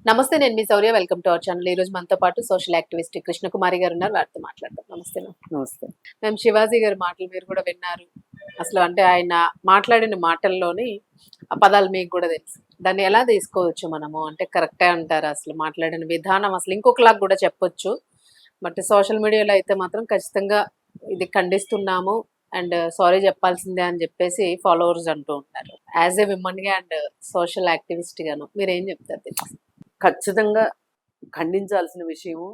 నమస్తే. నేను మీ Shaurya. Welcome to our channel. ఈ రోజు మనతో పాటు సోషల్ యాక్టివిస్ట్ కృష్ణకుమారి గారు ఉన్నారు. వారితో మాట్లాడదాం. నమస్తే మ్యామ్. నమస్తే. మేము శివాజీ గారి మాటలు మీరు కూడా విన్నారు. అసలు అంటే ఆయన మాట్లాడిన మాటల్లోని ఆ పదాలు మీకు కూడా తెలుసు. దాన్ని ఎలా తీసుకోవచ్చు మనము? అంటే కరెక్టే అంటారా? అసలు మాట్లాడిన విధానం అసలు ఇంకొకలాగా కూడా చెప్పొచ్చు. బట్ సోషల్ మీడియాలో అయితే మాత్రం ఖచ్చితంగా ఇది ఖండిస్తున్నాము అండ్ సారీ చెప్పాల్సిందే అని చెప్పేసి ఫాలోవర్స్ అంటూ ఉంటారు. యాజ్ ఏ విమన్ గా అండ్ సోషల్ యాక్టివిస్ట్ గాను మీరేం చెప్తారు దీనికి? ఖచ్చితంగా ఖండించాల్సిన విషయము.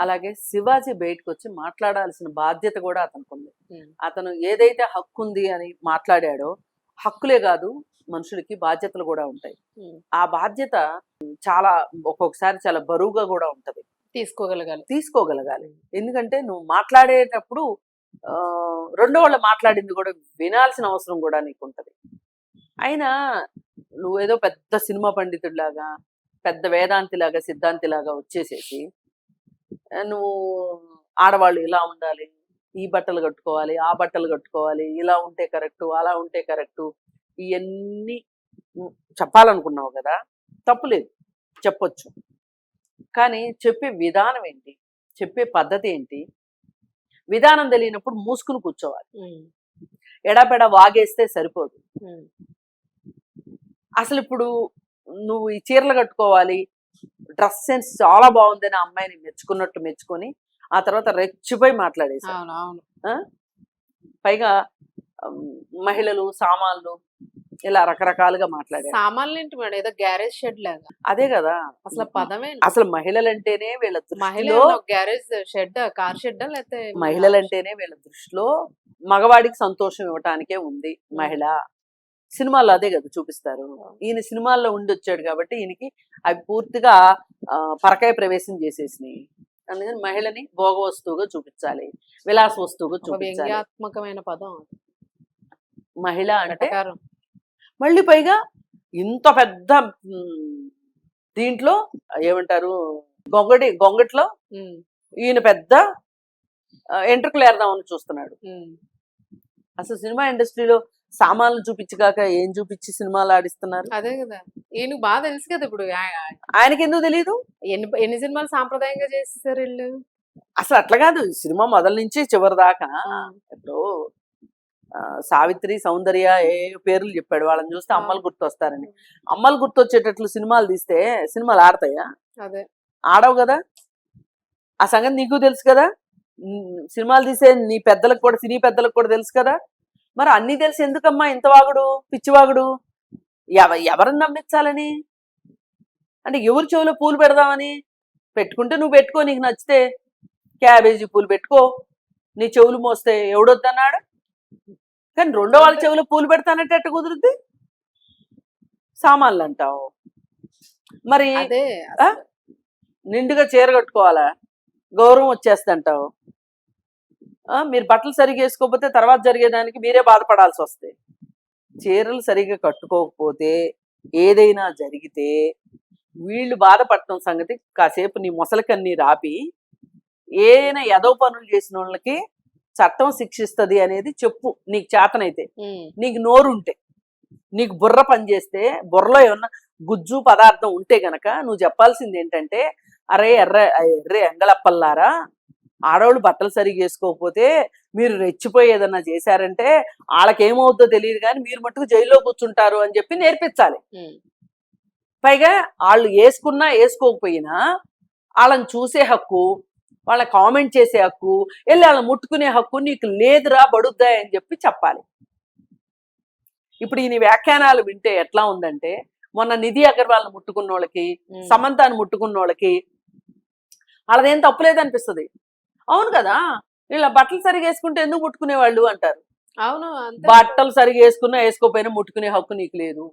అలాగే శివాజీ బయటకు వచ్చి మాట్లాడాల్సిన బాధ్యత కూడా అతనికి ఉంది. అతను ఏదైతే హక్కు ఉంది అని మాట్లాడాడో, హక్కులే కాదు మనుషులకి బాధ్యతలు కూడా ఉంటాయి. ఆ బాధ్యత చాలా ఒక్కొక్కసారి చాలా బరువుగా కూడా ఉంటది. తీసుకోగలగాలి. ఎందుకంటే నువ్వు మాట్లాడేటప్పుడు రెండో వాళ్ళు మాట్లాడింది కూడా వినాల్సిన అవసరం కూడా నీకు ఉంటది. అయినా నువ్వేదో పెద్ద సినిమా పండితుడిలాగా, పెద్ద వేదాంతిలాగా, సిద్ధాంతిలాగా వచ్చేసేసి నువ్వు ఆడవాళ్ళు ఇలా ఉండాలి, ఈ బట్టలు కట్టుకోవాలి, ఆ బట్టలు కట్టుకోవాలి, ఇలా ఉంటే కరెక్టు, అలా ఉంటే కరెక్టు, ఇవన్నీ చెప్పాలనుకున్నావు కదా, తప్పులేదు, చెప్పొచ్చు. కానీ చెప్పే విధానం ఏంటి, చెప్పే పద్ధతి ఏంటి, విధానం తెలియనప్పుడు మూసుకుని కూర్చోవాలి. ఎడాపెడా వాగేస్తే సరిపోదు. అసలు ఇప్పుడు నువ్వు ఈ చీరలు కట్టుకోవాలి, డ్రెస్ సెన్స్ చాలా బాగుందని అమ్మాయిని మెచ్చుకున్నట్టు మెచ్చుకొని ఆ తర్వాత రెచ్చిపోయి మాట్లాడేసావు. పైగా మహిళలు సామాన్లు ఇలా రకరకాలుగా మాట్లాడారు. సామాన్లు ఏంటి మేడం? ఏదో గ్యారేజ్ షెడ్ లాగా. అదే కదా అసలు పదమే. అసలు మహిళలంటేనే వీళ్ళ దృష్టిలో గ్యారేజ్ షెడ్, కార్ షెడ్, లేకపోతే మహిళలంటేనే వీళ్ళ దృష్టిలో మగవాడికి సంతోషం ఇవ్వటానికే ఉంది మహిళ. సినిమాల్లో అదే కదా చూపిస్తారు. ఈయన సినిమాల్లో ఉండి వచ్చాడు కాబట్టి ఈయనకి అవి పూర్తిగా పరకాయ ప్రవేశం చేసేసినాయి. అందుకని మహిళని భోగ వస్తువుగా చూపించాలి, విలాస వస్తువుగా చూపించాలి. వ్యంగ్యాత్మకమైన పదం మహిళ అంటే. మళ్ళీ పైగా ఇంత పెద్ద దీంట్లో ఏమంటారు, గొంగట్లో ఈయన పెద్ద ఎంట్రుకలు ఏరదామని చూస్తున్నాడు. అసలు సినిమా ఇండస్ట్రీలో సామాన్లు చూపించగాక ఏం చూపించి సినిమాలు ఆడిస్తున్నారు. అదే కదా, ఈయనకు బాగా తెలుసు కదా. ఇప్పుడు ఆయనకి ఎందుకు తెలియదు? ఎన్ని సినిమాలు సాంప్రదాయంగా చేస్తారు వీళ్ళు. అసలు అట్లా కాదు, సినిమా మొదల నుంచి చివరి దాకా. ఇప్పుడు సావిత్రి, సౌందర్య ఏ పేర్లు చెప్పాడు, వాళ్ళని చూస్తే అమ్మలు గుర్తొస్తారని. అమ్మలు గుర్తొచ్చేటట్లు సినిమాలు తీస్తే సినిమాలు ఆడతాయా? అదే ఆడవు కదా. ఆ సంగతి నీకు తెలుసు కదా. సినిమాలు తీసే నీ పెద్దలకు కూడా, సినీ పెద్దలకు కూడా తెలుసు కదా. మరి అన్నీ తెలిసి ఎందుకమ్మా ఇంత వాగుడు, పిచ్చివాగుడు? ఎవరిని నమ్మించాలని? అంటే ఎవరి చెవులో పూలు పెడదామని? పెట్టుకుంటే నువ్వు పెట్టుకో, నీకు నచ్చితే క్యాబేజీ పూలు పెట్టుకో, నీ చెవులు మోస్తే ఎవడొద్దన్నాడు? కానీ రెండో వాళ్ళ చెవులో పూలు పెడతానంటే ఎట్ట కుదురుద్ది? సామాన్లు అంటావు. మరి నిండుగా చీర కట్టుకోవాలా, గౌరవం వచ్చేస్తంటావు. మీరు బట్టలు సరిగ్గా వేసుకోకపోతే తర్వాత జరిగేదానికి మీరే బాధపడాల్సి వస్తాయి. చీరలు సరిగ్గా కట్టుకోకపోతే ఏదైనా జరిగితే వీళ్ళు బాధపడటం సంగతి కాసేపు నీ మొసలకన్నీ రాపి, ఏదైనా ఎదో పనులు చేసిన వాళ్ళకి చట్టం శిక్షిస్తుంది అనేది చెప్పు. నీకు చేతనైతే, నీకు నోరుంటే, నీకు బుర్ర పనిచేస్తే, బుర్రలో ఏమన్నా గుజ్జు పదార్థం ఉంటే గనక నువ్వు చెప్పాల్సింది ఏంటంటే, అరే ఎర్రే ఎంగళప్పల్లారా, ఆడవాళ్ళు బట్టలు సరిగ్గా వేసుకోకపోతే మీరు రెచ్చిపోయి ఏదన్నా చేశారంటే వాళ్ళకేమవుద్దో తెలియదు కానీ మీరు మట్టుకు జైల్లో కూర్చుంటారు అని చెప్పి నేర్పించాలి. పైగా వాళ్ళు వేసుకున్నా వేసుకోకపోయినా వాళ్ళని చూసే హక్కు, వాళ్ళ కామెంట్ చేసే హక్కు, వెళ్ళి వాళ్ళని ముట్టుకునే హక్కు నీకు లేదురా బడుద్దా అని చెప్పి చెప్పాలి. ఇప్పుడు ఈయన వ్యాఖ్యానాలు వింటే ఎట్లా ఉందంటే, మొన్న నిధి అగర్వాల్ని ముట్టుకున్న వాళ్ళకి, సమంతాన్ని ముట్టుకున్న వాళ్ళకి వాళ్ళదేం తప్పులేదనిపిస్తుంది. అవును కదా, వీళ్ళ బట్టలు సరిగా వేసుకుంటే ఎందుకు ముట్టుకునేవాళ్ళు అంటారు. అవును, బట్టలు సరిగా వేసుకున్నా వేసుకోపోయినా ముట్టుకునే హక్కు నీకు లేదు.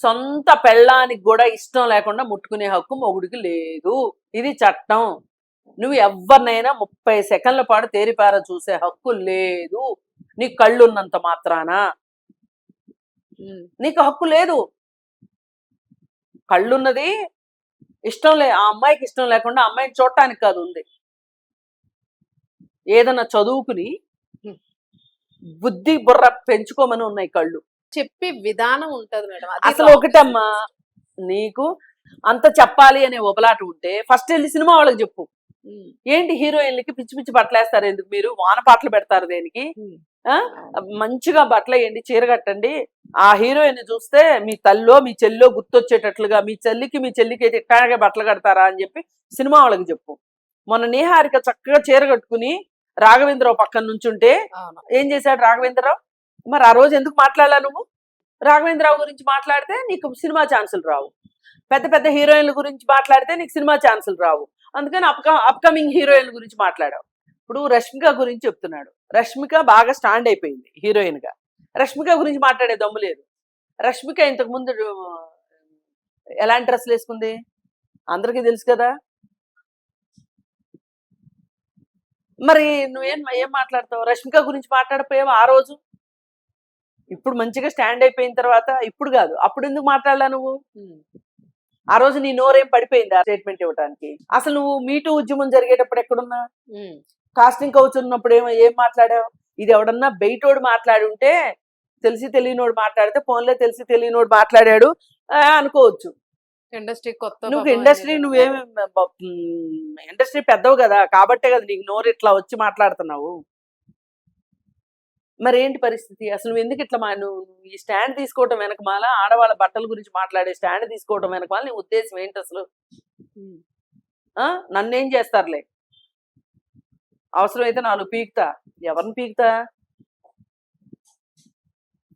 సొంత పెళ్ళానికి కూడా ఇష్టం లేకుండా ముట్టుకునే హక్కు మొగుడికి లేదు. ఇది చట్టం. నువ్వు ఎవరినైనా 30 సెకండ్ల పాటు తేరిపార చూసే హక్కు లేదు. నీకు కళ్ళు ఉన్నంత మాత్రాన నీకు హక్కు లేదు. కళ్ళున్నది ఇష్టం ఆ అమ్మాయికి ఇష్టం లేకుండా అమ్మాయిని చూడటానికి కాదు ఉంది. ఏదన్నా చదువుకుని బుద్ధి బుర్ర పెంచుకోమని ఉన్నాయి కళ్ళు. చెప్పే విధానం ఉంటది మేడం. అసలు ఒకటమ్మా, నీకు అంత చెప్పాలి అనే ఒబలాట ఉంటే ఫస్ట్ వెళ్ళి సినిమా వాళ్ళకి చెప్పు. ఉమ్, ఏంటి హీరోయిన్లకి పిచ్చి పిచ్చి బట్టలు వేస్తారు ఎందుకు, మీరు వాన పాటలు పెడతారు దేనికి? ఉమ్, ఆ మంచిగా బట్టలు వేయండి, చీర కట్టండి. ఆ హీరోయిన్ చూస్తే మీ తల్లో మీ చెల్లో గుర్తొచ్చేటట్లుగా, మీ చెల్లికి అయితే ఇట్టాగే బట్టలు కడతారా అని చెప్పి సినిమా వాళ్ళకి చెప్పు. మొన్న నేహారిక చక్కగా చీర కట్టుకుని రాఘవేంద్రరావు పక్కన నుంచుంటే అవును. ఏం చేశాడు రాఘవేంద్రరావు? మరి ఆ రోజు ఎందుకు మాట్లాడాలా నువ్వు? రాఘవేంద్రరావు గురించి మాట్లాడితే నీకు సినిమా ఛాన్సులు రావు, పెద్ద పెద్ద హీరోయిన్ల గురించి మాట్లాడితే నీకు సినిమా ఛాన్సులు రావు. అందుకని అప్కమింగ్ హీరోయిన్ల గురించి మాట్లాడావు. ఇప్పుడు రష్మిక గురించి చెప్తున్నాడు. రష్మిక బాగా స్టాండ్ అయిపోయింది హీరోయిన్ గా. రష్మిక గురించి మాట్లాడే దమ్ము లేదు. రష్మిక ఇంతకు ముందు ఎలాంటి డ్రెస్సులు వేసుకుంది అందరికీ తెలుసు కదా. మరి ఏం మాట్లాడతావు? రష్మిక గురించి మాట్లాడపోయావు ఆ రోజు. ఇప్పుడు మంచిగా స్టాండ్ అయిపోయిన తర్వాత, ఇప్పుడు కాదు అప్పుడు ఎందుకు మాట్లాడలా నువ్వు? ఉమ్, ఆ రోజు నీ నోరేం పడిపోయింది ఆ స్టేట్మెంట్ ఇవ్వడానికి? అసలు నువ్వు మీటూ ఉద్యమం జరిగేటప్పుడు ఎక్కడున్నా? ఉమ్, కాస్టింగ్ కౌచ్ ఉన్నప్పుడు ఏం మాట్లాడావు? ఇది ఎవడన్నా బయటోడు మాట్లాడి ఉంటే, తెలిసి తెలియనోడు మాట్లాడితే ఫోన్లో తెలిసి తెలియనోడు మాట్లాడాడు అనుకోవచ్చు. ఇండస్ట్రీ కొత్త నువ్వు పాపం ఇండస్ట్రీ అనేది. నువ్వేమి ఇండస్ట్రీ పెద్దవు కదా, కాబట్టే కదా నీకు నోరు ఇట్లా వచ్చి మాట్లాడుతున్నావు. మరి ఏంటి పరిస్థితి? అసలు నువ్వు ఎందుకు ఇట్లా నువ్వు ఈ స్టాండ్ తీసుకోవటం వెనకమాల, ఆడవాళ్ళ బట్టల గురించి మాట్లాడే స్టాండ్ తీసుకోవటం వెనకమాల నీ ఉద్దేశం ఏంటి అసలు? ఉమ్, నన్నేం చేస్తారులే, అవసరమైతే 4 పీకుతా. ఎవరిని పీకుతా?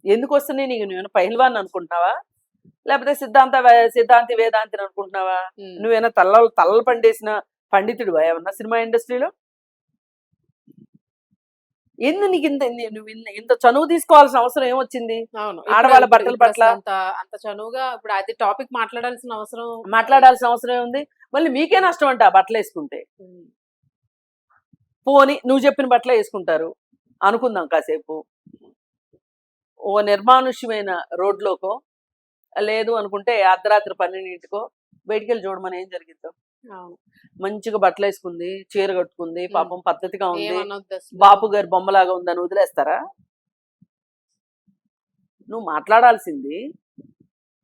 ఎందుకు వస్తున్నాయి నీకు? నువ్వేమైనా పహిల్వాన్ అనుకుంటున్నావా, లేకపోతే సిద్ధాంతి వేదాంతిని అనుకుంటున్నావా? ఉమ్, నువ్వేమైనా తల్లలు పండేసిన పండితుడివా ఏమన్నా సినిమా ఇండస్ట్రీలో? నీకు నువ్వు ఇంత చనువు తీసుకోవాల్సిన అవసరం ఏమొచ్చింది అవును. ఆడవాళ్ళ ఇప్పుడు బట్టల ఇప్పుడు పట్ల? అసలు అంత చనువుగా ఇప్పుడు అది టాపిక్ మాట్లాడాల్సిన అవసరం. మాట్లాడాల్సిన అవసరం ఏముంది? మళ్ళీ మీకే నష్టం అంట ఆ బట్టలు వేసుకుంటే. ఉమ్, పోని నువ్వు చెప్పిన బట్టలే వేసుకుంటారు అనుకుందాం కాసేపు. ఓ నిర్మానుష్యమైన రోడ్లోకో, లేదు అనుకుంటే అర్ధరాత్రి 12కో బయటికి వెళ్ళి చూడమని ఏం జరిగిందో. అవును. మంచిగా బట్టలు వేసుకుంది, చీర కట్టుకుంది, పాపం పద్ధతిగా ఉంది, ఏమనొద్దు అసలు. బాపు గారి బొమ్మలాగా ఉందని వదిలేస్తారా? నువ్వు మాట్లాడాల్సింది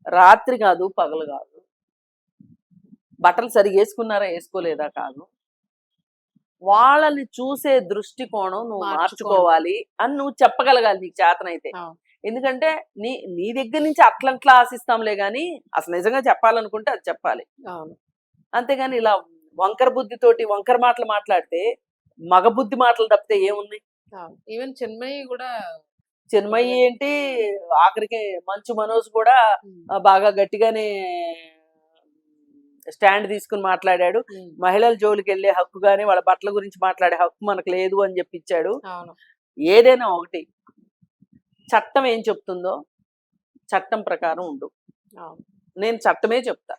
రాత్రి కాదు, పగలు కాదు, బట్టలు సరిగా వేసుకున్నారా వేసుకోలేదా కాదు, వాళ్ళని చూసే దృష్టికోణం నువ్వు మార్చుకోవాలి అని నువ్వు చెప్పగలగాలి నీకు చేతనైతే. అవును. ఎందుకంటే నీ దగ్గర నుంచి అట్లంట్లా ఆశిస్తాంలే గాని అసలు నిజంగా చెప్పాలనుకుంటే అది చెప్పాలి. అవును. అంతేగాని ఇలా వంకర బుద్ధితోటి వంకర మాటలు మాట్లాడితే మగ బుద్ధి మాటలు తప్పితే ఏముంది? అవును. ఈవెన్ చిన్మయి కూడా. చిన్మయి ఏంటి, ఆఖరికి మంచు మనోజ్ కూడా ఉమ్, బాగా గట్టిగానే స్టాండ్ తీసుకుని మాట్లాడాడు. ఉమ్, మహిళల జోలికి వెళ్ళే హక్కు గానీ వాళ్ళ బట్టల గురించి మాట్లాడే హక్కు మనకు లేదు అని చెప్పించాడు. అవును. ఏదైనా ఒకటి, చట్టం ఏం చెప్తుందో చట్టం ప్రకారం ఉండు. అవును. నేను చట్టమే చెప్తా,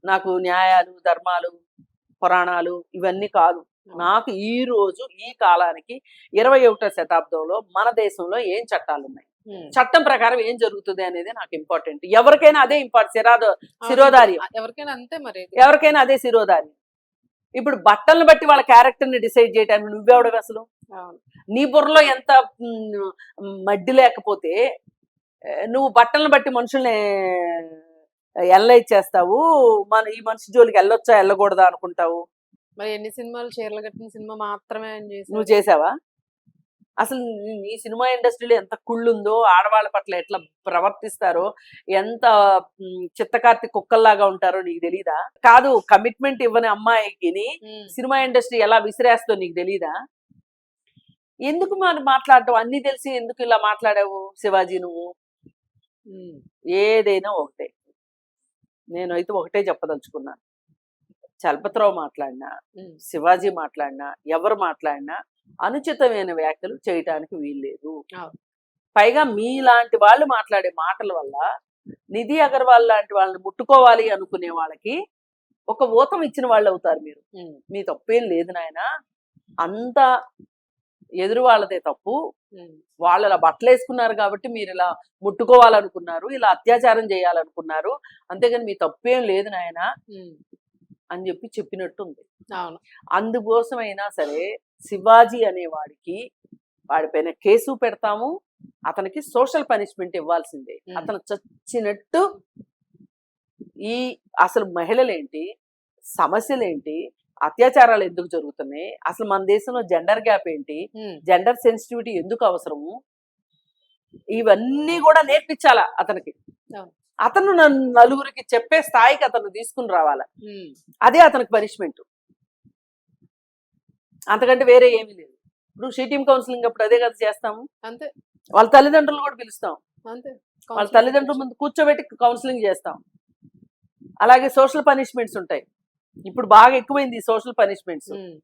నాకు న్యాయాలు ధర్మాలు పురాణాలు ఇవన్నీ కాదు. నాకు ఈ రోజు ఈ కాలానికి 21వ శతాబ్దంలో మన దేశంలో ఏం చట్టాలు ఉన్నాయి, ఉమ్, చట్టం ప్రకారం ఏం జరుగుతుంది అనేది నాకు ఇంపార్టెంట్. ఎవరికైనా అదే ఇంపార్టెంట్, అవును. శిరోధార్యం. ఎవరికైనా అంతే మరి. ఎవరికైనా అదే శిరోధార్యం. ఇప్పుడు బట్టలను బట్టి వాళ్ళ క్యారెక్టర్ ని డిసైడ్ చేయడానికి నువ్వెవడవి అసలు? అవును. నీ బుర్రలో ఎంత మడ్డి లేకపోతే నువ్వు బట్టలను బట్టి మనుషుల్ని ఎనలైజ్ చేస్తావు, ఈ మనిషి జోలికి వెళ్ళొచ్చా వెళ్ళకూడదా అనుకుంటావు. మరి ఎన్ని సినిమాలు చీరలు కట్టిన సినిమా మాత్రమే ఆయన నువ్వు చేశారు. చేసావా? అసలు ఈ సినిమా ఇండస్ట్రీలో ఎంత కుళ్ళుందో, ఆడవాళ్ళ పట్ల ఎట్లా ప్రవర్తిస్తారో, ఎంత చిత్తకార్తి కుక్కల్లాగా ఉంటారో నీకు తెలీదా? కాదు, కమిట్మెంట్ ఇవ్వని అమ్మాయికి ఉమ్, సినిమా ఇండస్ట్రీ ఎలా విసిరేస్తో నీకు తెలీదా? ఎందుకు మరి మాట్లాడటం? అన్ని తెలిసి ఎందుకు ఇలా మాట్లాడావు శివాజీ నువ్వు? ఉమ్, ఏదైనా ఒకటే, నేనైతే ఒకటే చెప్పదలుచుకున్నాను. చలపతిరావు మాట్లాడినా, ఉమ్, శివాజీ మాట్లాడినా, ఎవరు మాట్లాడినా అనుచితమైన వ్యాఖ్యలు చేయటానికి వీల్లేదు. అవును. పైగా మీలాంటి వాళ్ళు మాట్లాడే మాటల వల్ల నిధి అగర్వాల్ లాంటి వాళ్ళని ముట్టుకోవాలి అనుకునే వాళ్ళకి ఒక ఊతం ఇచ్చిన వాళ్ళు అవుతారు మీరు. ఉమ్, మీ తప్పేం లేదు నాయన, అంత ఎదురు వాళ్ళదే తప్పు. ఉమ్, వాళ్ళు ఇలా బట్టలు వేసుకున్నారు కాబట్టి మీరు ఇలా ముట్టుకోవాలనుకున్నారు, ఇలా అత్యాచారం చేయాలనుకున్నారు, అంతేగాని మీ తప్పేం లేదు నాయన ఉమ్, అని చెప్పినట్టుంది. అవును. అందుకోసమైనా సరే శివాజీ అనేవాడికి వాడిపైన కేసు పెడతాము, అతనికి సోషల్ పనిష్మెంట్ ఇవ్వాల్సిందే. అతను చచ్చినట్టు ఈ అసలు మహిళలేంటి, సమస్యలేంటి, అత్యాచారాలు ఎందుకు జరుగుతున్నాయి, అసలు మన దేశంలో జెండర్ గ్యాప్ ఏంటి, ఉమ్, జెండర్ సెన్సిటివిటీ ఎందుకు అవసరము, ఇవన్నీ కూడా నేర్పించాలా అతనికి. అవును. అతను నలుగురికి చెప్పే స్థాయికి అతను తీసుకుని రావాలా. ఉమ్, అదే అతనికి పనిష్మెంట్, అంతకంటే వేరే ఏమీ లేదు. ఇప్పుడు షీ టీమ్ కౌన్సిలింగ్ అప్పుడు అదే కదా చేస్తాము. అంతే వాళ్ళ తల్లిదండ్రులు కూడా పిలుస్తాం, అంతే వాళ్ళ తల్లిదండ్రుల ముందు కూర్చోబెట్టి కౌన్సిలింగ్ చేస్తాం. అలాగే సోషల్ పనిష్మెంట్స్ ఉంటాయి, ఇప్పుడు బాగా ఎక్కువైంది ఈ సోషల్ పనిష్మెంట్స్. ఉమ్,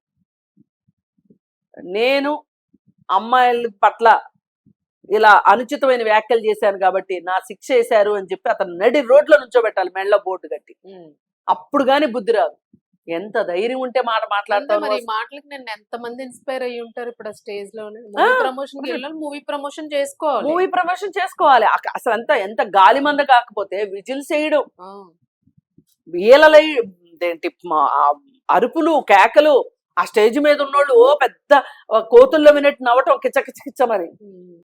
నేను అమ్మాయిల పట్ల ఇలా అనుచితమైన వ్యాఖ్యలు చేశాను కాబట్టి నా శిక్ష వేశారు అని చెప్పి అతను నడి రోడ్లో నుంచోబెట్టాలి, మెళ్ళ బోర్డు కట్టి. ఉమ్. అప్పుడు గాని బుద్ధి రాదు. ఎంత ధైర్యం ఉంటే మాట అంతే మాట్లాడతావు మరి ఈ నువ్వు. మాటలకు నేను ఎంత మంది ఇన్స్పైర్ అయ్యి ఉంటారు ఇప్పుడు ఆ స్టేజ్ లోనే. మూవీ ప్రమోషన్ కి వెళ్ళాలి, మూవీ ప్రమోషన్ చేసుకోవాలి. మూవీ ప్రమోషన్ చేసుకోవాలి. అసలు అంతా ఎంత గాలి మంద కాకపోతే విజిల్స్ వేయడం, ఆ, వీళ్ళ ఏంటి అరుపులు కేకలు, ఆ స్టేజ్ మీద ఉన్నోళ్ళు ఓ పెద్ద కోతుల్లో వినట్టు నవ్వటం కిచ్చ కిచ్చ కిచ్చ మరి. ఉమ్.